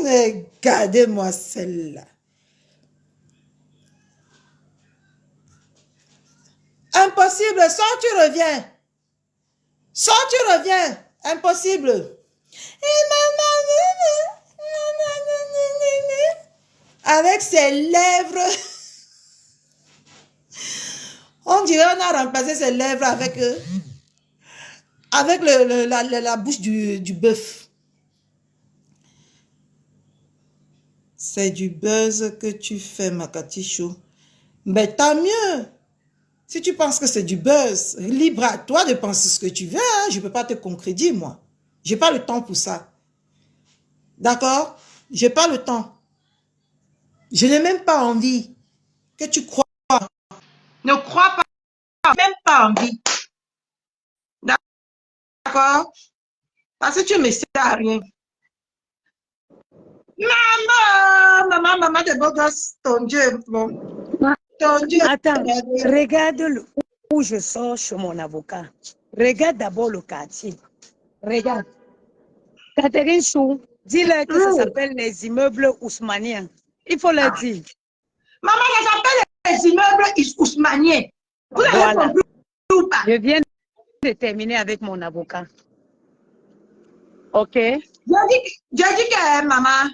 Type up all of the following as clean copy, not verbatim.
Regardez-moi celle-là. Impossible, sors, tu reviens. Sors, tu reviens. Impossible. Et avec ses lèvres. On dirait qu'on a remplacé ses lèvres avec la bouche du bœuf. C'est du buzz que tu fais, Makatichou. Mais tant mieux. Si tu penses que c'est du buzz, libre à toi de penser ce que tu veux. Hein? Je ne peux pas te concrédiser, moi. Je n'ai pas le temps pour ça. D'accord? Je n'ai pas le temps. Je n'ai même pas envie que tu crois. Ne crois pas, même pas envie. D'accord? Parce que tu ne me sers à rien. Maman de beau gosse, ton Dieu. Bon. Ton Dieu. Attends, regarde où je sors chez mon avocat. Regarde d'abord le quartier. Regarde. Catherine Chou, dis-leur que ça s'appelle les immeubles ousmaniens. Il faut leur dire. Maman, ça s'appelle les immeubles ousmaniens. Vous avez compris ou pas? Je viens de terminer avec mon avocat. Ok? J'ai dit que, maman,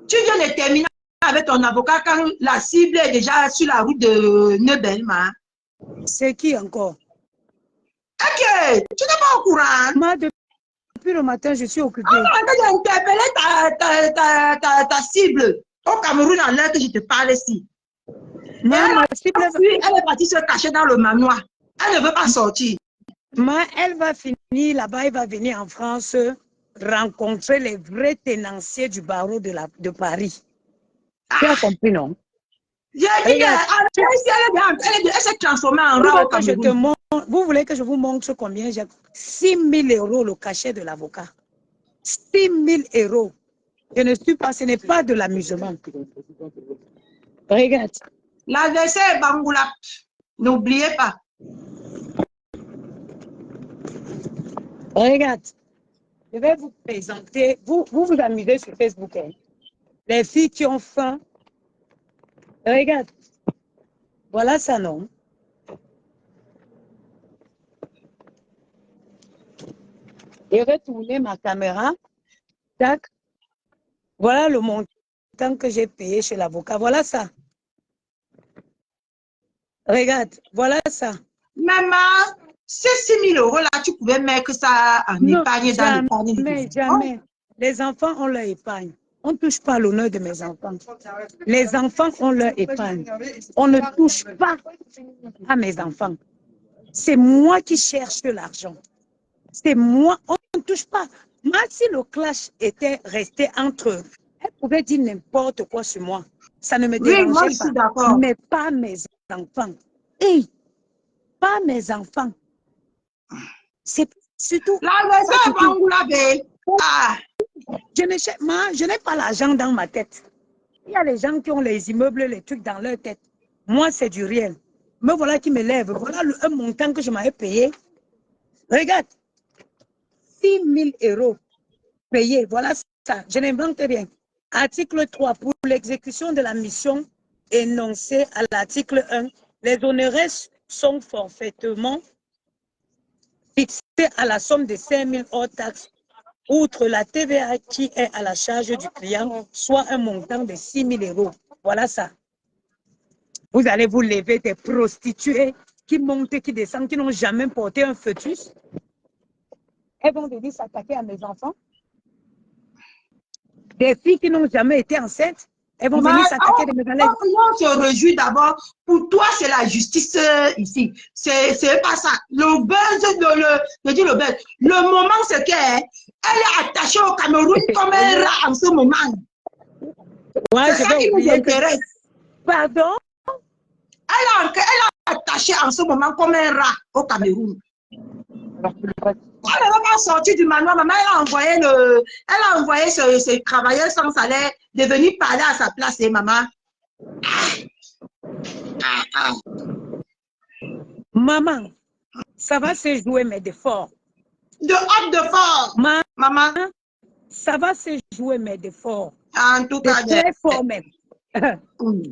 tu viens de terminer avec ton avocat quand la cible est déjà sur la route de Neubelma. C'est qui encore? Ok, tu n'es pas au courant. Moi, depuis le matin, je suis occupée. J'ai interpellé ta cible au Cameroun à l'heure que je te parle ici. Ma cible, elle est partie se cacher dans le manoir. Elle ne veut pas sortir. Elle va finir là-bas, elle va venir en France rencontrer les vrais tenanciers du barreau de Paris. Tu as compris, non? J'ai dit qu'elle s'est transformée en rat au Cameroun. Vous voulez que je vous montre combien j'ai? 6 000 € le cachet de l'avocat. 6 000 €. Je ne suis pas, ce n'est pas de l'amusement. Regarde. L'adversaire est Bangoula. N'oubliez pas. Regarde. Je vais vous présenter. Vous amusez sur Facebook. Hein? Les filles qui ont faim. Regarde. Voilà ça, non? Je vais tourner ma caméra. Tac. Voilà le montant que j'ai payé chez l'avocat. Voilà ça. Regarde. Voilà ça. Maman, ces 6 000 € là, tu pouvais mettre ça en épargne dans l'épargne. Jamais. Les enfants ont leur épargne. On ne touche pas l'honneur de mes enfants. Les enfants ont leur épargne. On ne touche pas à mes enfants. C'est moi qui cherche l'argent. C'est moi. On ne touche pas. Moi, si le clash était resté entre eux, elle pouvait dire n'importe quoi sur moi. Ça ne me dérangeait pas. Mais pas mes enfants. Hey, pas mes enfants. C'est surtout... Je n'ai pas l'argent dans ma tête. Il y a les gens qui ont les immeubles, les trucs dans leur tête. Moi, c'est du réel. Me voilà qui me lève. Voilà un montant que je m'avais payé. Regarde. 6 000 € payés. Voilà ça. Je n'invente rien. Article 3. Pour l'exécution de la mission énoncée à l'article 1, les honoraires sont forfaitement fixés à la somme de 5 000 hors taxes, outre la TVA qui est à la charge du client, soit un montant de 6 000 €. Voilà ça. Vous allez vous lever des prostituées qui montent, qui descendent, qui n'ont jamais porté un fœtus. Elles vont venir s'attaquer à mes enfants. Des filles qui n'ont jamais été enceintes, elles vont venir s'attaquer à mes enfants. On se réjouit d'abord. Pour toi, c'est la justice ici. C'est pas ça. Le buzz, je dis le buzz. Le moment, c'est qu'elle est attachée au Cameroun comme un rat en ce moment. Ouais, c'est ça qui nous intéresse. Pardon? Elle est attachée en ce moment comme un rat au Cameroun. Elle n'a pas sorti du manoir, maman, elle a envoyé ce travailleur sans salaire de venir parler à sa place, et maman. Maman, ça va se jouer, mais de fort. De fort. Maman. Ça va se jouer, mais de fort. En tout cas, C'est très fort même.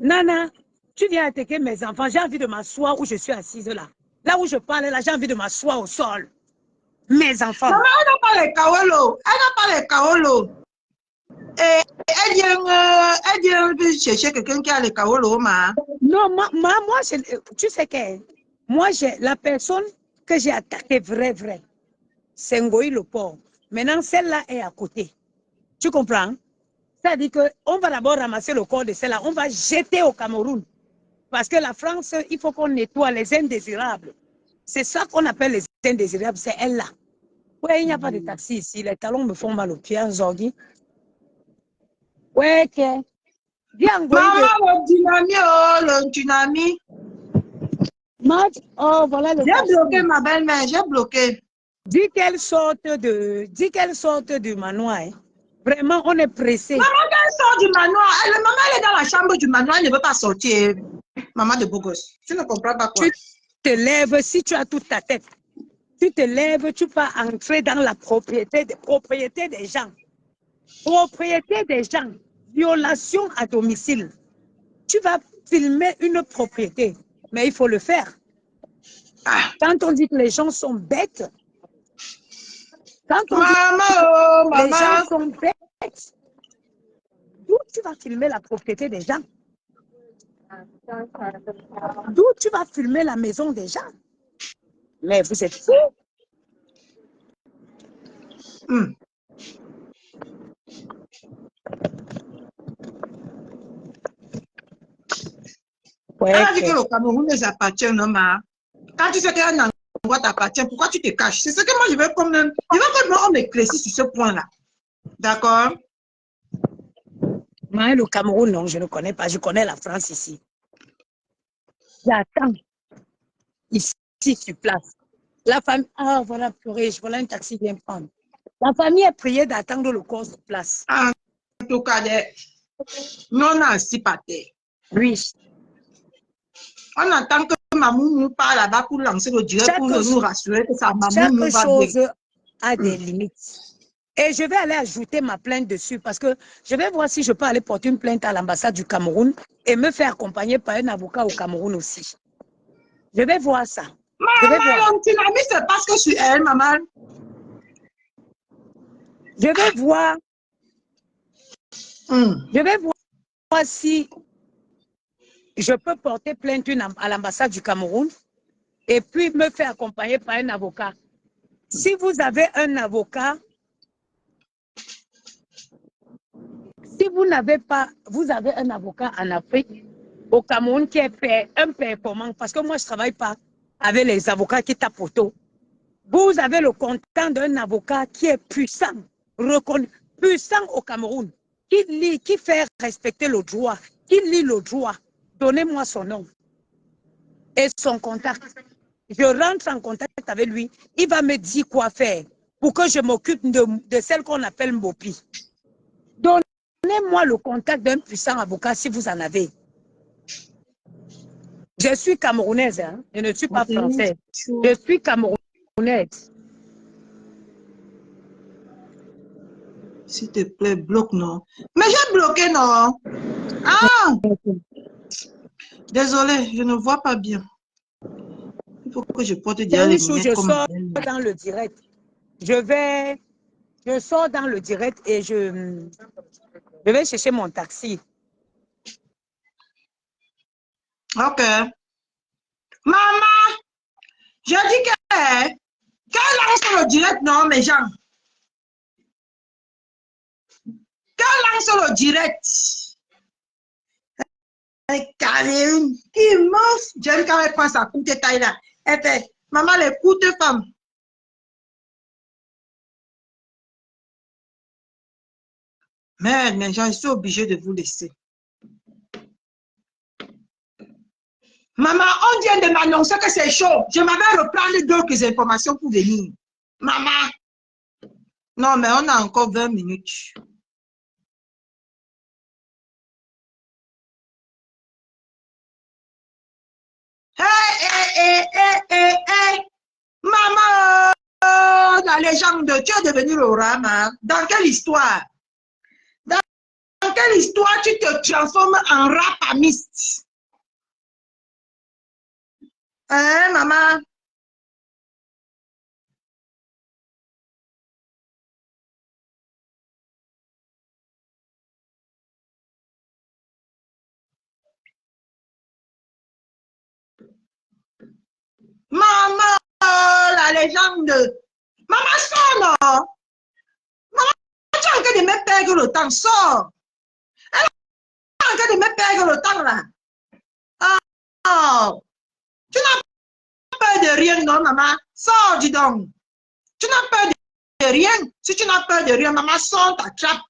Nana, tu viens attaquer mes enfants. J'ai envie de m'asseoir où je suis assise là. Là où je parle, là, j'ai envie de m'asseoir au sol. Mes enfants. Maman, elle n'a pas les kaolo. Elle n'a pas les kaolo. Et elle vient chercher quelqu'un qui a les kaolo, ma. Non, moi tu sais que moi, la personne que j'ai attaquée, vrai, c'est Ngoï le port. Maintenant, celle-là est à côté. Tu comprends? C'est-à-dire qu'on va d'abord ramasser le corps de celle-là. On va jeter au Cameroun. Parce que la France, il faut qu'on nettoie les indésirables. C'est ça qu'on appelle les indésirables, c'est elle-là. Ouais, il n'y a pas de taxi ici. Les talons me font mal aux pieds, Zorgi. Ouais, ok. Viens, Maman, le tsunami. Oh, voilà le J'ai bloqué ma belle-mère, j'ai bloqué. Dis qu'elle sorte du manoir. Hein. Vraiment, on est pressé. Maman, elle sort du manoir. Maman, elle est dans la chambre du manoir, elle ne veut pas sortir. Maman de beau gosse. Tu ne comprends pas quoi? Tu te lèves, si tu as toute ta tête. Tu te lèves, tu vas entrer dans la propriété des gens. Propriété des gens. Violation à domicile. Tu vas filmer une propriété. Mais il faut le faire. Quand on dit que les gens sont bêtes, quand on dit que les gens sont bêtes, d'où tu vas filmer la propriété des gens? D'où tu vas filmer la maison des gens? Mais vous êtes fous. Ouais, elle a dit que le Cameroun nous appartient, non, ma. Quand tu sais qu'un endroit t'appartient, pourquoi tu te caches? C'est ce que moi, je veux quand même. Je veux que moi, on m'éclaircisse sur ce point-là. D'accord? Mais le Cameroun, non, je ne connais pas. Je connais la France ici. J'attends. Ici, sur place. La famille. Ah, voilà, purée, voilà un taxi vient prendre. La famille est priée d'attendre le corps sur place. En tout cas, nous, on a assis par terre. Oui. On attend que Mamoumou parle là-bas pour lancer le direct pour nous rassurer que ça Mamoumou va bien. Chaque chose a des limites. Et je vais aller ajouter ma plainte dessus parce que je vais voir si je peux aller porter une plainte à l'ambassade du Cameroun et me faire accompagner par un avocat au Cameroun aussi. Je vais voir ça. Maman, l'antinami, c'est parce que je suis elle, maman. Je vais voir. Je vais voir si je peux porter plainte à l'ambassade du Cameroun et puis me faire accompagner par un avocat. Si vous avez un avocat, si vous n'avez pas, vous avez un avocat en Afrique, au Cameroun qui est un performant, parce que moi je ne travaille pas avec les avocats qui tapent auto. Vous avez le content d'un avocat qui est puissant, reconnu, puissant au Cameroun, qui lit, qui fait respecter le droit, qui lit le droit. Donnez-moi son nom et son contact. Je rentre en contact avec lui. Il va me dire quoi faire pour que je m'occupe de celle qu'on appelle Mbopi. Donnez-moi le contact d'un puissant avocat si vous en avez. Je suis camerounaise, hein? Je ne suis pas française. Je suis camerounaise. S'il te plaît, bloque, non. Mais j'ai bloqué, non. Ah! Désolée, je ne vois pas bien. Il faut que je porte dire les lunettes Je comme sors dans le direct. Je sors dans le direct et je vais chercher mon taxi. Ok. Maman, je dis qu'elle lance le direct, non, mes gens. Qu'elle lance le direct. Caroline, qui mange. J'aime quand elle prend sa courte taille là. Elle fait, maman, les courtes femmes. Merde, mes gens, je suis obligée de vous laisser. Maman, on vient de m'annoncer que c'est chaud. Je m'avais reprendre d'autres informations pour venir. Maman. Non, mais on a encore 20 minutes. Hey. Maman, la légende, tu es devenu le rama. Dans quelle histoire? Dans Dans quelle histoire tu te transformes en rapamiste? Hein, maman? Maman, la légende. Maman, sors, non? Maman, tu es en train de me perdre le temps. Sors. Elle est en train de me perdre le temps, là. Oh, tu n'as peur de rien, non, maman? Sors, dis donc. Tu n'as peur de rien. Si tu n'as peur de rien, maman, sors ta trappe.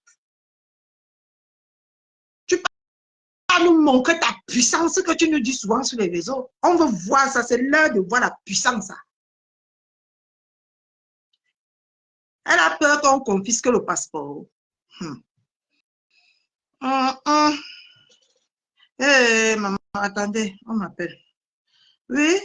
Tu vas nous montrer ta puissance que tu nous dis souvent sur les réseaux. On veut voir ça. C'est l'heure de voir la puissance, ça. Elle a peur qu'on confisque le passeport. Maman, attendez, on m'appelle. Oui?